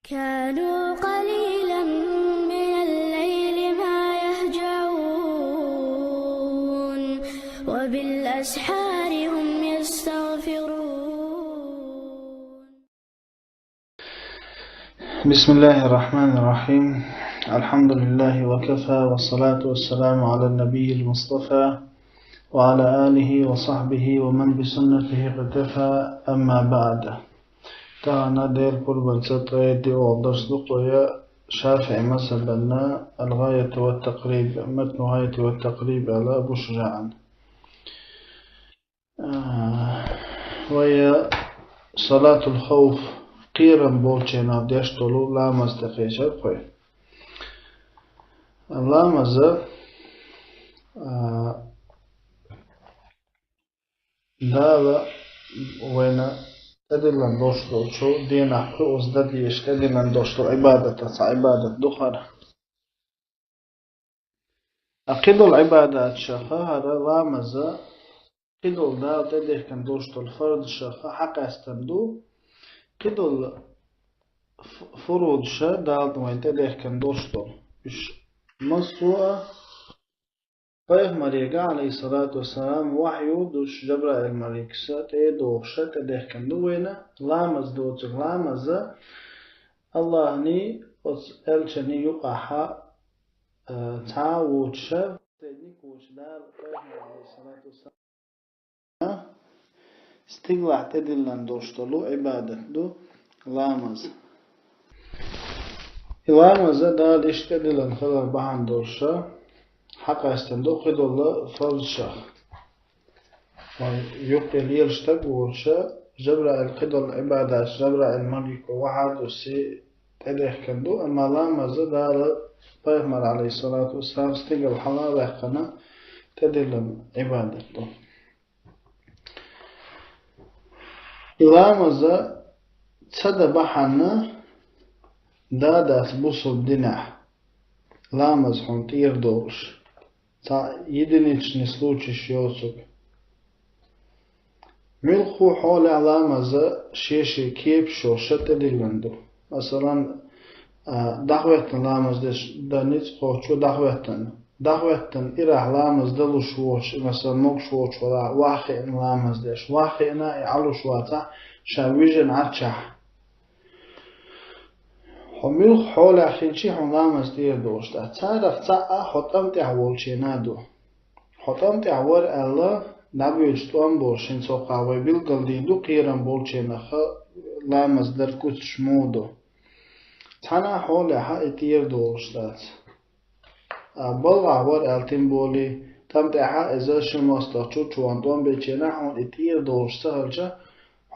كانوا قليلا من الليل ما يهجعون وبالأسحار هم يستغفرون. بسم الله الرحمن الرحيم. الحمد لله وكفى، والصلاة والسلام على النبي المصطفى وعلى آله وصحبه ومن بسنته اقتفى، أما بعد. تعالى دير قربة ستريد ودرس لقوية شافع مثلا الغاية والتقريب، متن غاية والتقريب على أبو شجاع. وهي صلاة الخوف قيرا بولشينا ديشتولو لا مستقيشة قوي لا مزا دالا وين تدلن دوشتو شو دين أحكو أزداديش تدلن دوشتو عبادة عبادة دخر أقيدو العبادات شخا هذا لا مزا قيدو دا تديه كان دوشتو الفرد شخا حق استندو قيدو فروض شا دالت وين تديه كان دوشتو إش مصوى Payg'ambarga alayhissalatu wassalam wahyu dush Jabrail maliksa te do'sha te dehkan duwena lamaz do'chig lamaza Allahni os elchani yuqaha ta'awudsha tedni kuchdal Payg'ambar alayhissalatu wassalam stiglah tedillan do'shtolu ibadat du lamaz lamaza dal ishtedilan khalar bahan do'sha حق استندو قد الله فرض شخ ويقتل يرشتك وشا جبر القدر العبادات جبر الملك وواحد وسي تدخ كندو أما لا مزد على بيغمر عليه الصلاة والسلام استقل حلا بيقنا تدلن عبادته لا مزد تسد بحنا دادات بوصل دينح لا مزحون تير دورش تا jedinični slučaj šjosog. Milhu hole alama za šeši kjep šoša tedilandu. Masalan, dahvetan lamaz da nic hoću dahvetan. Dahvetan irah lamaz da lu švoš, masalan mog švoč vada wahin lamaz deš. Wahina I alu švata šavižen arčah. حمل حول أخينشي حملامز دير دوشتا تعرف تعا حطم تعوالشينادو حطم تعوال الله نبيوجتوان بوشين سوقاوي بالقلديدو قيران بولشينخا لامز در كتش مودو تانا حولها اتير دوشتات بلغاوال التين بولي تم تعا ازا شماستاچو چواندوان بيچينا حون اتير دوشتا هلچا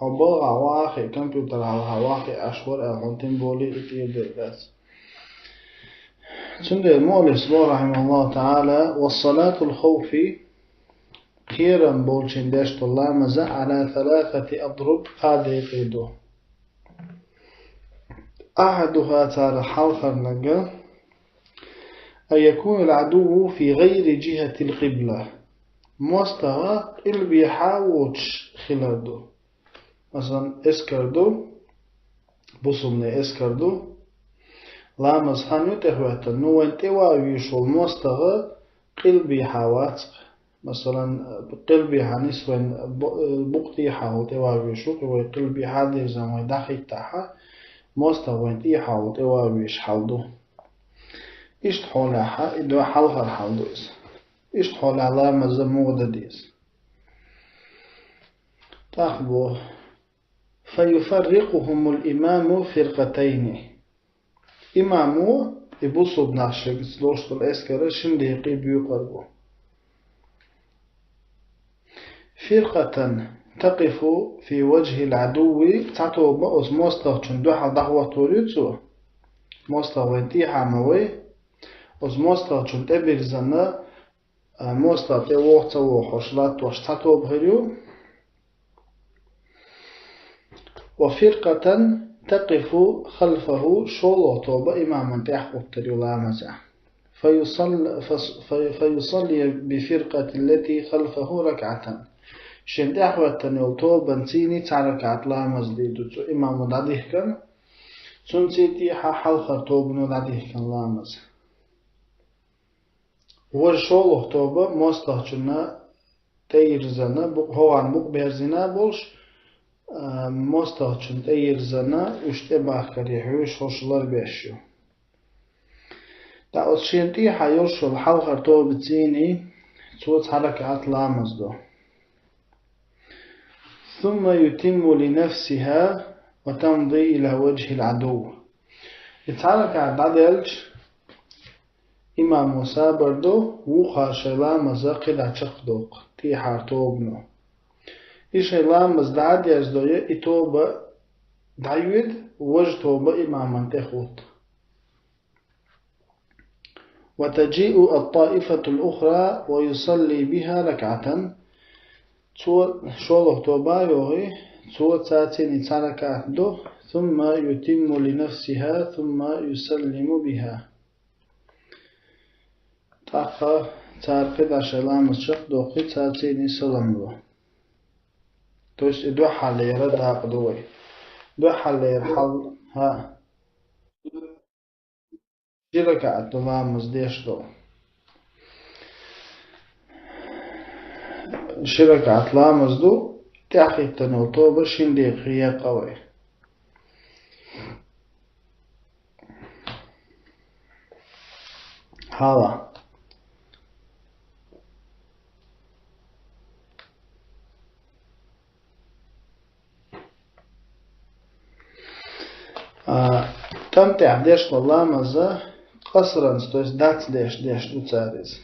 حبال عواقي كمبيوتر على عواقي أشهر الهونتين بولي إتير ديرات. سند المؤلف رحمه الله تعالى والصلاة الخوف خيرا بولشين داشت الله مزا على 3 أضرب قادي قيدو أحدها تارى حلقا لقى أن يكون العدو في غير جهة القبلة مستوى البيحاوش خلاده مثلا اسكردو بصمني اسكردو لامز هانيو تهوهتا نو انتي واويشو المستغى قلبي حواتق مثلا قلبي هانيسوين بقتي حاو تواويشو قلبي حادي زموي داخل تاحا مستغى انتي حاو تواويش حالدو اشت حولاها ادو حالها حالدو اس اشت حولا لامز مغدا ديس تاخبو فيفرقهم الإمام فرقتين إمامو يبصوا بناشق دوشت الأسكرة شنديقي بيقربو فرقة تقف في وجه العدو تعطو بأس مستغ چندوحا دعوة توريتو مستغ وانتيحا موي أس مستغ چند ابرزنا مستغ تيوغتا وحشلات وش تعطو بغيريو وفرقة تقف خلفه شولوتو بإماما تحقق تريولامزا فيصلي بفرقة التي خلفه ركعة شن تحوى التنيوتو بنتيني تعركعت لامز ديدو إمام داديه كان سنتي حلقة توبنو دعيه كان لامز وشوله توبة مستحجنا تيرزنا هو عن مقبرزنا بولش مستحجن تيرزنا اشتباه كريحوش هوشلر بيشيو دا أتشينتي حيوشو الحلقة توبة تيني توت حركة لامز دو ثم يتم لنفسها وتمضي إلى وجه العدو يتحرك عدلج إما موسى بردو وخا شيلام زاقد عشقدوق تي حارتوبنو إشيلام مزدعد يزدوية إتوبة دعيود وجتوبة إما منتخوت وتجيء الطائفة الأخرى ويصلي بها ركعة شوله توبا يوغي تاتين يتحرك عدو ثم يتم لنفسها ثم يسلم بها تاقا تارقد عشلام الشق دوقي تاتين يسلم له توش دو حال يرد هاقدوي دو حال يرحل ها شركة عدلام مزديش دو شركة عدلام مزدو تاقي تنوتوبة شندي غيا قوي هذا تم تعديش والله مزه قصرا ستوش دات ديش دو تاريز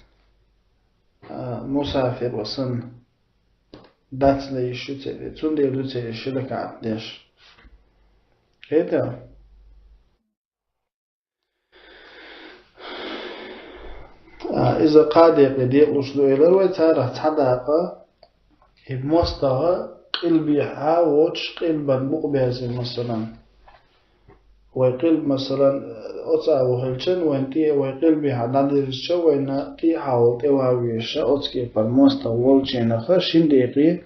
مسافر وصن دات ليش شو تاريز تون دي دو تاريز شلك عديش هيدا إذا قاد يقدي أصلو إلى ويتاره تحداقه بمستوى قلبي حاوش قلبا مقبازي مثلا ويقلب مثلا أتسع وهلشن وينتي ويقلب حدادرش وين تي حاول تواويش أتسكي فرموستا والشين خشين دقيقي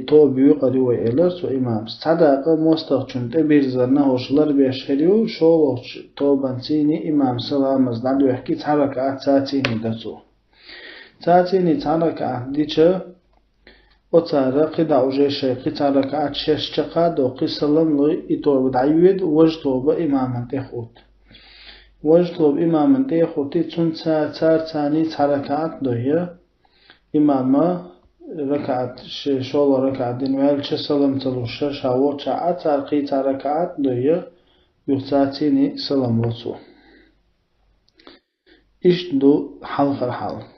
توبيو قديو إلرس وإمام صدق مستخدم تبيرزنا هوشلر بيشهديو شو توبانتيني إمام سلام مزدادو يحكي تحرك ساتيني دتو ساتيني تحرك ديشة وتارا قدا وجه شيء تحرك شش شقاد وقسلم لي إتور بدعيد وجتوب إمام تخوت وجتوب إمام تخوتي تون تار تاني تحركات دوية إمام ركعت شول ركعت دينوال سلام تلوش شاو شاعت أرقي ركعت دوية يختاتيني سلام لطو إيش دو حلق الحال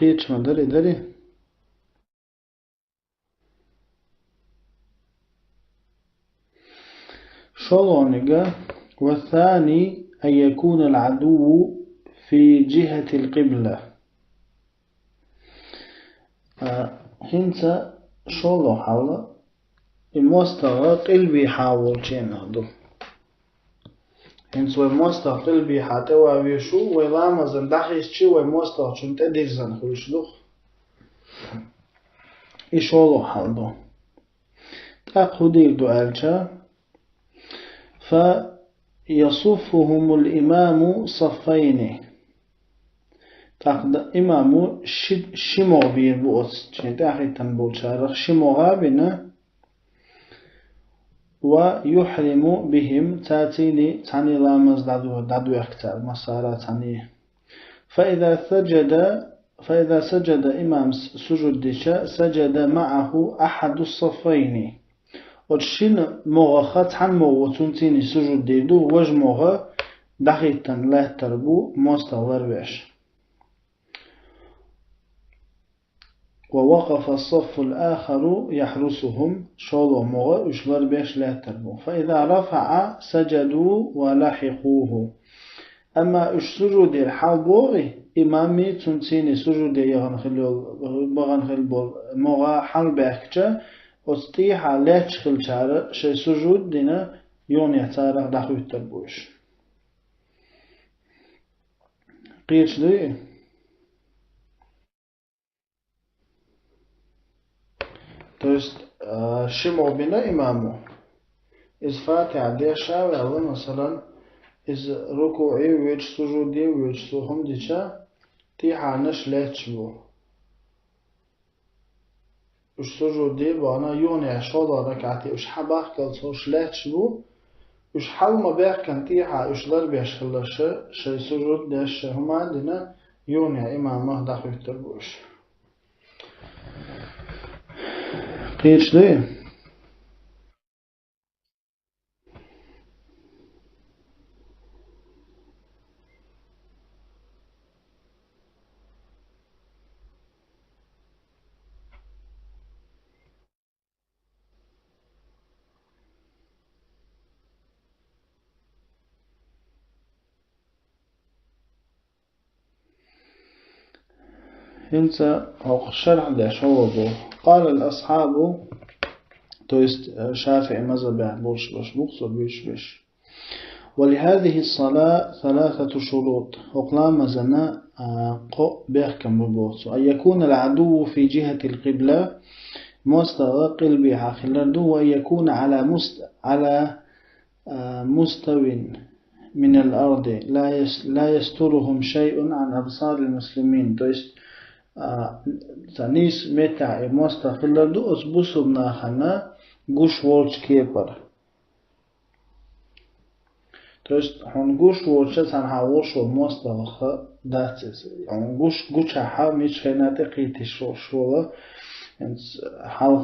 قيتش ما دري شلونجا والثاني أن يكون العدو في جهة القبلة هنسا شلو حاول المستوى قلبي حاول شين هدو هنسا المستوى قلبي حتى ويشو ولا زندحيش شو المستوى شنت أدير زن خلوش دو إشلو حاول دو تأخذي دو ألشا فيصفهم الإمام صفين تأخذ إمام شمو بير بوس تأخذ تنبول شارخ شمو غابنا ويحرم بهم تاتيني تاني لامز دادو اختار مسارة تاني فإذا سجد إمام سجود ديشا سجد معه أحد الصفين وشين موغا حن موغا تنتيني سجود ديدو وج موغا دقيقا لا تربو مستغلر بيش ووقف الصف الآخر يحرسهم شولو موغا اشلر بيش لا تربو فإذا رفع سجدوا ولحقوه أما اش سجود الحالبوغي إمامي تنتيني سجود يغنخل بول موغا حال بيكجا وستيحة لا تشخل شعر شي سجود دينا يون يحتارق داخل التربوش قيش دي то есть شمعو بنا إمامو إذ فاتح دي شاوي الله مثلا إذ ركوعي ويج سجودي ويج سوهم ديشا تيحة نش لا تشبو وش سجودي وانا يون يشوضا ركعتي وش حباخ كالسوش لا تشبو وش حال ما بيح كان تيحة وش ضرب يشخلش شي سجود ديش هما عندنا يون يا إمامه داخل التربوش قيش ليه هنسى أو الشرح ديش هو بو قال الأصحاب تو есть شافعي مذهب يعني بوش بوخصر بيش ولهذه الصلاة ثلاثة شروط وقلام زنا قو بيحكم ببوت أن يكون العدو في جهة القبلة مستقل بها خلاله وأن يكون على مستو من الأرض لا يسترهم شيء عن أبصار المسلمين تو есть تنيس متع مستقل دو أسبوسو بناخنا گوش ولش كيبر то есть он гуш ворча санхавор шо мостаха дацес он гуча ха мичхенате қити шола энс хал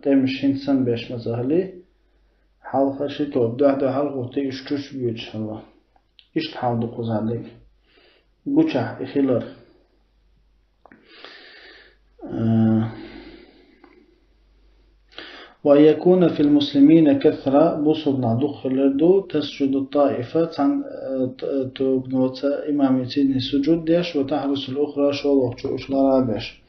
темшинсан беш мазали хал хашито да хал готе ишчуш бючала ишт хал ду қозалик гуча ихилар ويكون في المسلمين كثرة بصبنا دخل دو تسجد الطائفة عن تبنوت إمامتين السجود ديش وتحرس الأخرى شو وش لرابش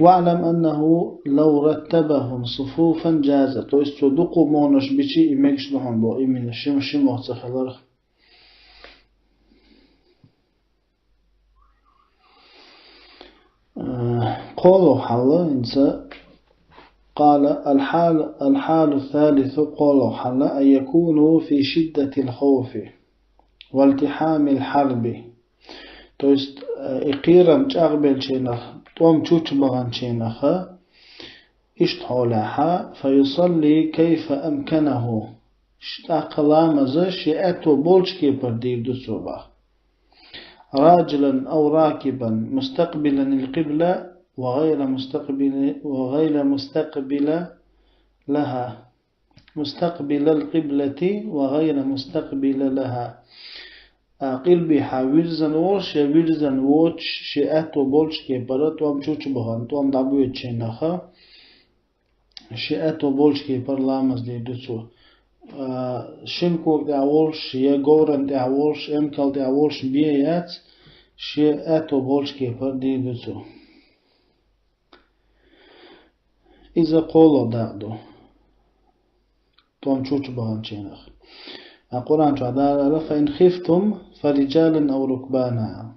واعلم أنه لو رتبهم صفوفا جاز تو استدقوا مونش بشي إمكش لهم بو إمين شم وتخلر قولوا حلا إنسا قال الحال الثالث قول حل أن يكونوا في شدة الخوف والتحام الحرب تو است إقيرم تأقبل شينخ توم تشوش بغان شينخ اشتحولها فيصلي كيف أمكنه أقلام زش يأتو بولش كيبر دير دسوبة راجلا أو راكبا مستقبلا القبلة وغير مستقبل لها مستقبل القبلة وغير مستقبل لها قلبي حاويرزن ورش يويرزن ووش شئاتو بولش كيبرت وام چوچ بغان تو ام دابوية چينخا شئاتو بولش كيبر لامز دي دوسو شنكو دعوالش يغورن دعوالش امكال دعوالش بيهات شئاتو بولش كيبر دي دوسو إذا قولوا داغدو توم چوچ بغان چينخ القرآن تعالى فإن خفتم فرجالا أو ركبانا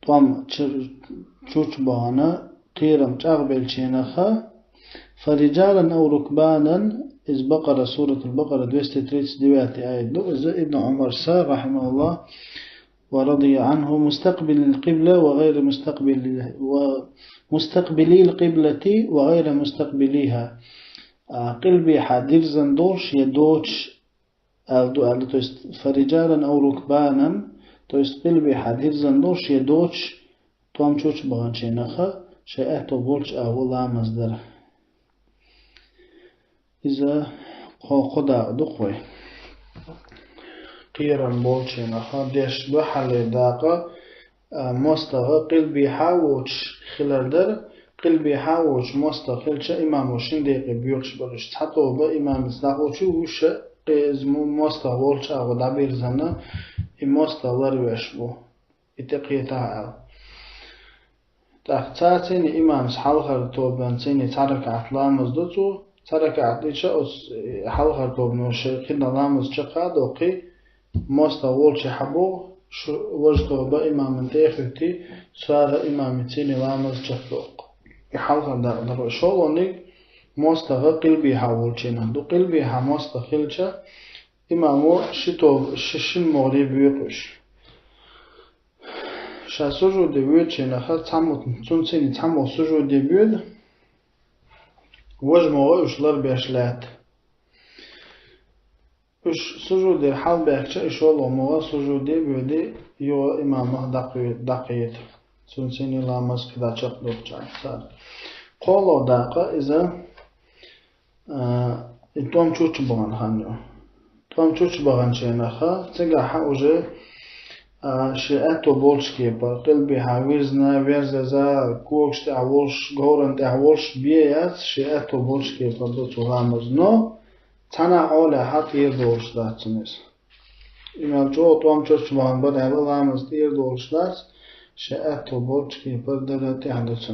توم چوچ بغانا قيرم تغبل چينخ فرجالا أو ركبانا إذ بقرة سورة البقرة 232 آية إذا ابن عمر سار رحمه الله ورضي عنه مستقبل القبلة وغير مستقبلي القبلة وغير مستقبليها قلبي حادير زندورش يدوش تو است فرجالا أو ركبانا تو است قلبي حادير زندورش يدوش توم چوچ بغان چينخه شيئتو بولش أولا مصدر إذا خدا دقوي قيرا بولشينخه ديش بحل داقة مستغى قلبي حاوش خلال قلبي حاوش مستقلش إمام وشين دقيقة بيوكش بغشت حتى وبا إمام استغوشو وش قيزمو مستغولش أو دابير زنا مستغلر ويشبو اتقيتها تأختاتين إمام حلقة توبان سيني ترك عطلامز دوتو ترك عطيشة حلقة توبان وشيقين لامز شقاد وقي موستا وولش حبو وجدوا بإمام انتيختي سوار إمام تيني لامز شقوق حلقة در شولوني موستا قلبي حاولشينا دو قلبي موستا خلشة إمامو ششن مغرب يقش شا سجود دبيوت شينا خا تامو تونسيني تامو سجود دبيوت وجمو وشلر بيشلات وش سجود الحال بيحكي إيش والله مو سجود دبيوت يو إمامه دقيت تونسيني لا مسك دا شقلوك صار قولوا داقة إذا توم تشوش بغان خانيو توم تشوش بغان شينا خا تيجا حوجه شئت وبولشكي بقلبي حويزنا ويرزا كوكش تعولش غورن تعولش بيات شئت وبولشكي بدوتو غامز نو تنا أولى حتى يردولش داتنس إما جو توم تشوش بغان بدا غامز يردولش دات شئت وبولشكي بدوتو غامز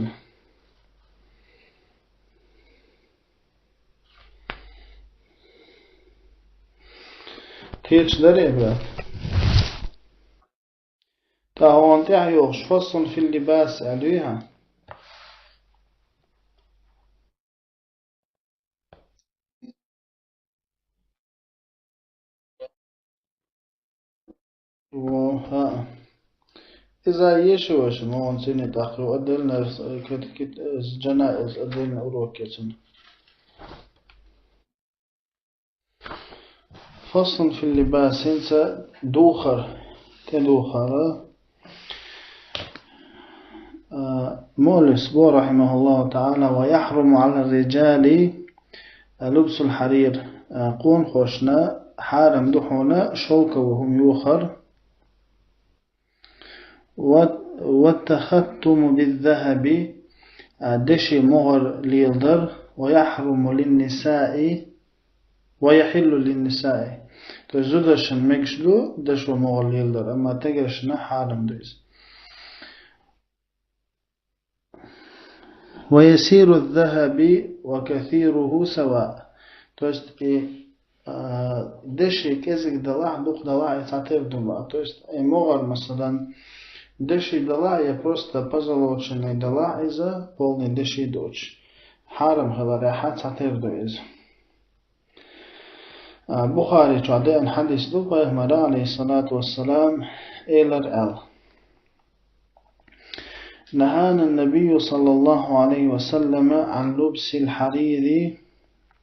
تيتش دريبا تاهون تعيوش فصل في اللباس عليها وها إذا يشوش مون سنة تأخر أدلنا كت جنائز أدلنا أروكتنا فصل في اللباس انت دوخر تدوخر مولس بو رحمه الله تعالى ويحرم على الرجال لبس الحرير قون خوشنا حارم دحونا شوك وهم يوخر والتختم بالذهب دشي مغر ليلدر ويحرم للنساء ويحل للنساء تزودشن مكشلو دشو مغر ليلدر أما تجرشنا حارم دويز ويسير الذهب وكثيره سواء توست دشي كزك دلاع دوق دلاع يتعتير دلاع توست مغر مثلا دشي دلاع يبروستا بازلوچن دلاع إذا بولني دشي دوچ حارم خلاريحات تعتير دويز بخاري تعدين حديث دو بيهمر عليه الصلاة والسلام إيلر أل نهانا النبي صلى الله عليه وسلم عن لبس الحرير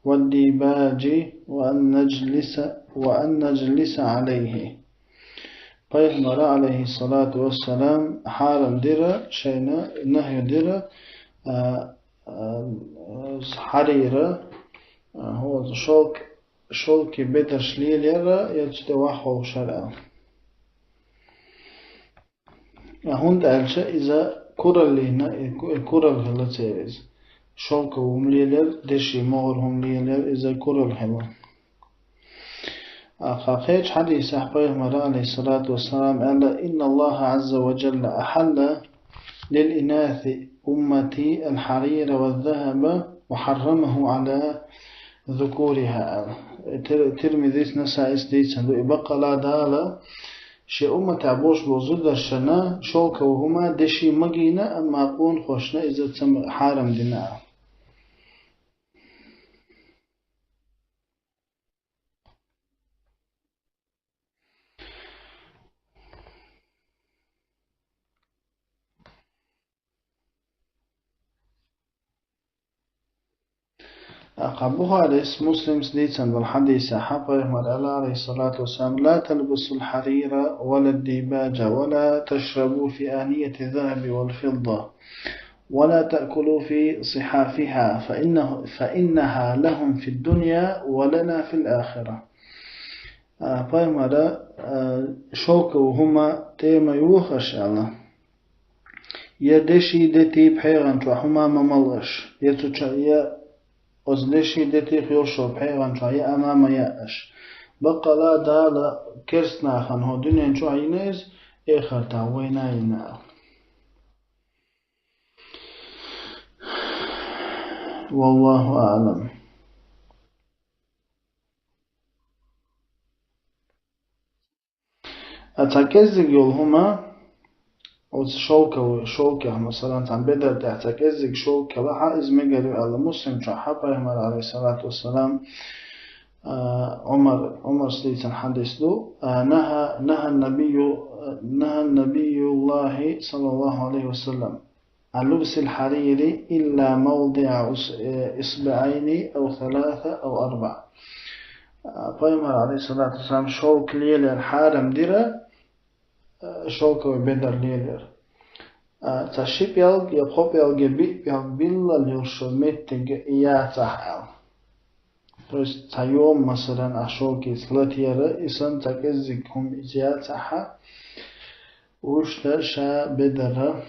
والديباج وأن نجلس عليه بيهمر عليه الصلاة والسلام حارم درة شينا نهي درة حريرة هو شولك بيتر شليليرة يجتواحو شرعا هون دالش إذا كرة الهلتيرز شولك ومليلر دشي مغر هم ليلر إذا كرة الهلا أخاخيج حديث أحبه مرة عليه الصلاة والسلام قال إن الله عز وجل أحل للإناث أمتي الحرير والذهب وحرمه على ذكورها ترمذيس نسائس ديتسن بقى لا دالا شي أمة عبوش بوزود الشنا شوكا وهما دشي مجينا أما أقون خوشنا إذا تم حارم دينا أقبوها ليس مسلم سديتاً بالحديث حقه مرأة عليه الصلاة والسلام لا تلبسوا الحرير ولا الديباج ولا تشربوا في آنية الذهب والفضة ولا تأكلوا في صحافها فإنها لهم في الدنيا ولنا في الآخرة مرأة شوكوا هما تيما يوخش الله يدشي دتي بحيغان وحما مملغش يا أزلشي دتي خيوشو بحيغان شوية أمام يأش بقى لا دالا كرسنا خان هو دنيا شو عينيز إخر تعوينا ينا والله أعلم. أتكزج يولهما شوكة مثلا عن بدر تعتكزج شوكة لها إزمجر على مسلم شحابة عليه الصلاة والسلام. عمر سليتن حديث له نهى النبي الله صلى الله عليه وسلم عن لبس الحرير إلا موضع إصبعين أو ثلاثة أو أربعة. پیغمبر عليه الصلاة والسلام شوك ليلر حارم ديره شوك وبدر ليلر تشيب يلق يبخب يلق بيلا ليرشو متج ياتحال. То есть таём масалан ашоки слатиера исан такезикум ижиатаха ушта ша бедара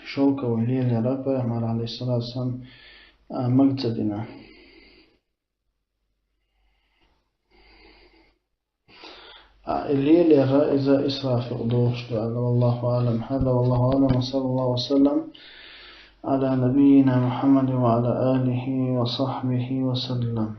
шока вилера пайгамбар алейхиссалам مقتدنا. الليل إذا إسراف يقضوش والله أعلم. هذا والله أعلم، وصلى الله وسلم على نبينا محمد وعلى آله وصحبه وسلم.